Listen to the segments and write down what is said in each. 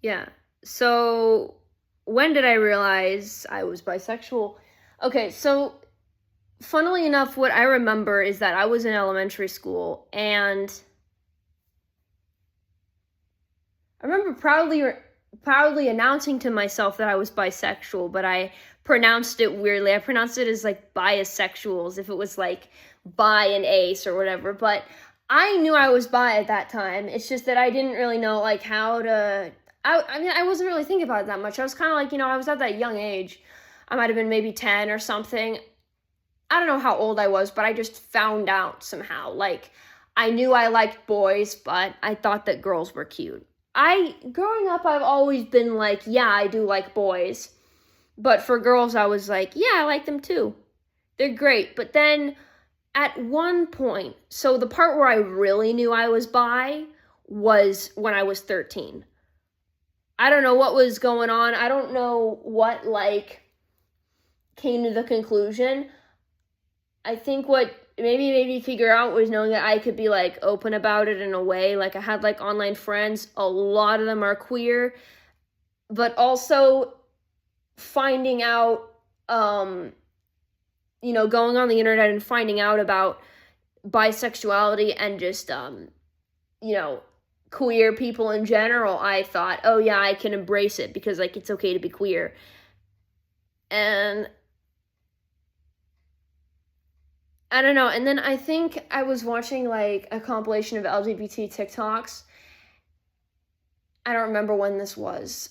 Yeah. So when did I realize I was bisexual? Okay, so funnily enough, what I remember is that I was in elementary school and I remember proudly announcing to myself that I was bisexual, but I pronounced it weirdly. I pronounced it as like bisexuals if it was like bi and ace or whatever. But I knew I was bi at that time. It's just that I didn't really know like how to. I mean, I wasn't really thinking about it that much. I was kind of like, I was at that young age. I might have been maybe 10 or something. I don't know how old I was, but I just found out somehow. Like, I knew I liked boys, but I thought that girls were cute. Growing up, I've always been like, yeah, I do like boys. But for girls, I was like, yeah, I like them too. They're great. But then at one point, so the part where I really knew I was bi was when I was 13. I don't know what was going on. I don't know what, like, came to the conclusion. I think what maybe made me figure out was knowing that I could be like open about it in a way. Like I had like online friends, a lot of them are queer, but also finding out, going on the internet and finding out about bisexuality and just, queer people in general, I thought, oh yeah, I can embrace it because like it's okay to be queer. And I don't know. And then I think I was watching like a compilation of LGBT TikToks. I don't remember when this was.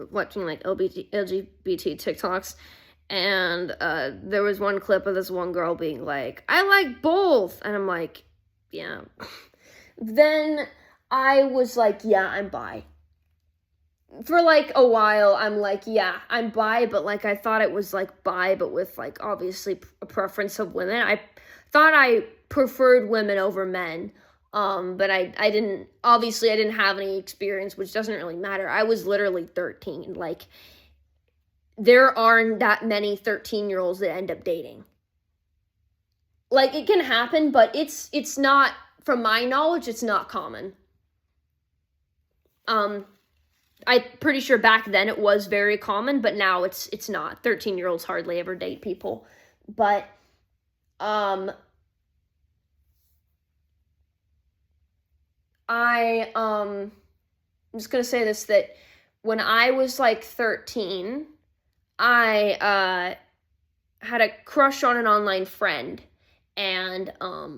Watching like LGBT TikToks, and there was one clip of this one girl being like, I like both. And I'm like, yeah. Then I was like, yeah, I'm bi. For like a while, I'm like, yeah, I'm bi, but like I thought it was like bi, but with like obviously a preference of women. I thought I preferred women over men. But I didn't, obviously I didn't have any experience, which doesn't really matter. I was literally 13. Like, there aren't that many 13-year-olds that end up dating. Like, it can happen, but it's not, from my knowledge, it's not common. I'm pretty sure back then it was very common, but now it's not. 13-year-olds hardly ever date people. But I'm just gonna say this, that when I was like 13, I had a crush on an online friend, and at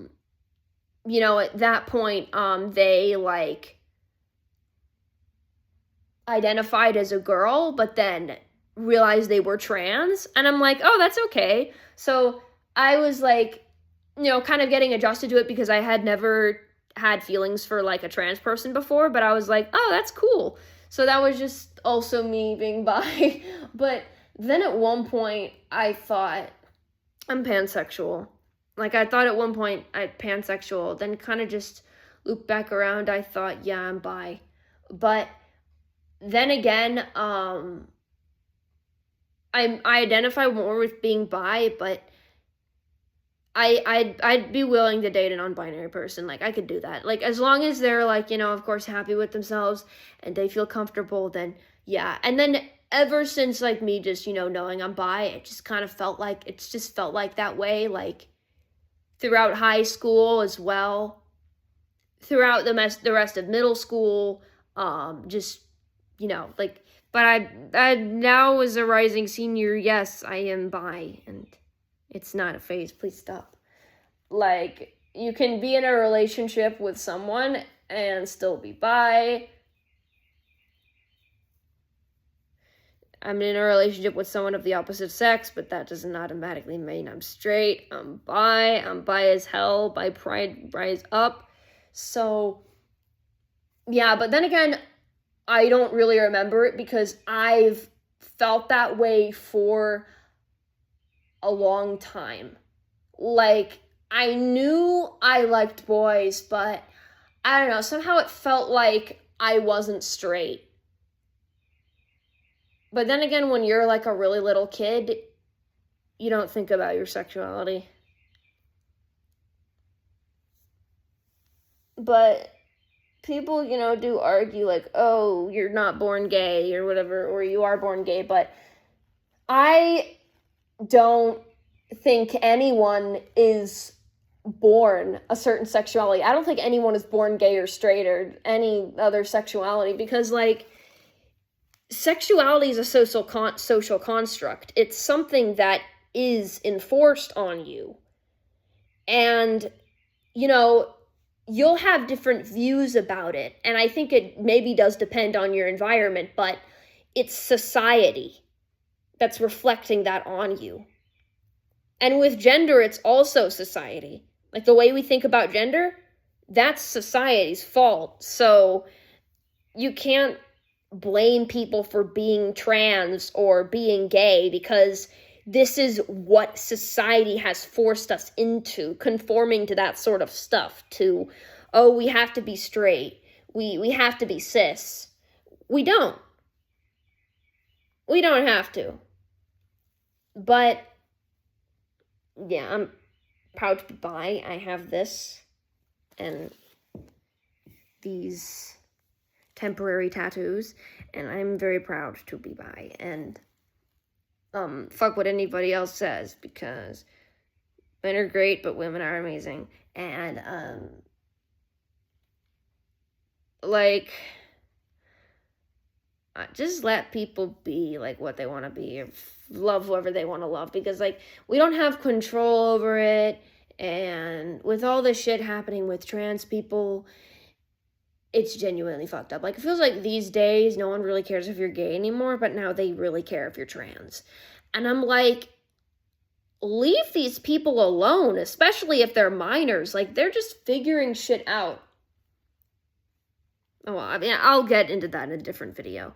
that point, they like identified as a girl, but then realized they were trans, and I'm like, oh, that's okay. So I was like, kind of getting adjusted to it because I had never had feelings for like a trans person before, but I was like, oh, that's cool. So that was just also me being bi. But then at one point, I thought I'm pansexual. Like, I thought at one point I pansexual, then kind of just looped back around. I thought, yeah, I'm bi. But then again, I identify more with being bi, but I'd be willing to date a non-binary person. Like, I could do that. Like, as long as they're like, of course, happy with themselves and they feel comfortable, then yeah. And then ever since like me just, knowing I'm bi, it's just felt like that way, like throughout high school as well, throughout the rest of middle school, just, like, but I now as a rising senior, yes, I am bi, and it's not a phase. Please stop. Like, you can be in a relationship with someone and still be bi. I'm in a relationship with someone of the opposite sex, but that doesn't automatically mean I'm straight. I'm bi. I'm bi as hell. Bi pride rise up. So, yeah, but then again, I don't really remember it because I've felt that way for a long time. Like, I knew I liked boys, but I don't know, somehow it felt like I wasn't straight. But then again, when you're like a really little kid, you don't think about your sexuality. but people, do argue like, oh, you're not born gay or whatever, or you are born gay, but I don't think anyone is born a certain sexuality. I don't think anyone is born gay or straight or any other sexuality, because like sexuality is a social construct. It's something that is enforced on you. And you'll have different views about it. And I think it maybe does depend on your environment, but it's society that's reflecting that on you. And with gender, it's also society. Like the way we think about gender, that's society's fault. So you can't blame people for being trans or being gay, because this is what society has forced us into, conforming to that sort of stuff, to, oh, we have to be straight, we have to be cis. We don't have to. But yeah, I'm proud to be bi. I have this and these temporary tattoos, and I'm very proud to be bi. And fuck what anybody else says, because men are great, but women are amazing. And just let people be like what they want to be, or love whoever they want to love, because like we don't have control over it. And with all this shit happening with trans people, it's genuinely fucked up. Like, it feels like these days no one really cares if you're gay anymore, but now they really care if you're trans. And I'm like, leave these people alone, especially if they're minors. Like, they're just figuring shit out. Oh, well, I mean, I'll get into that in a different video.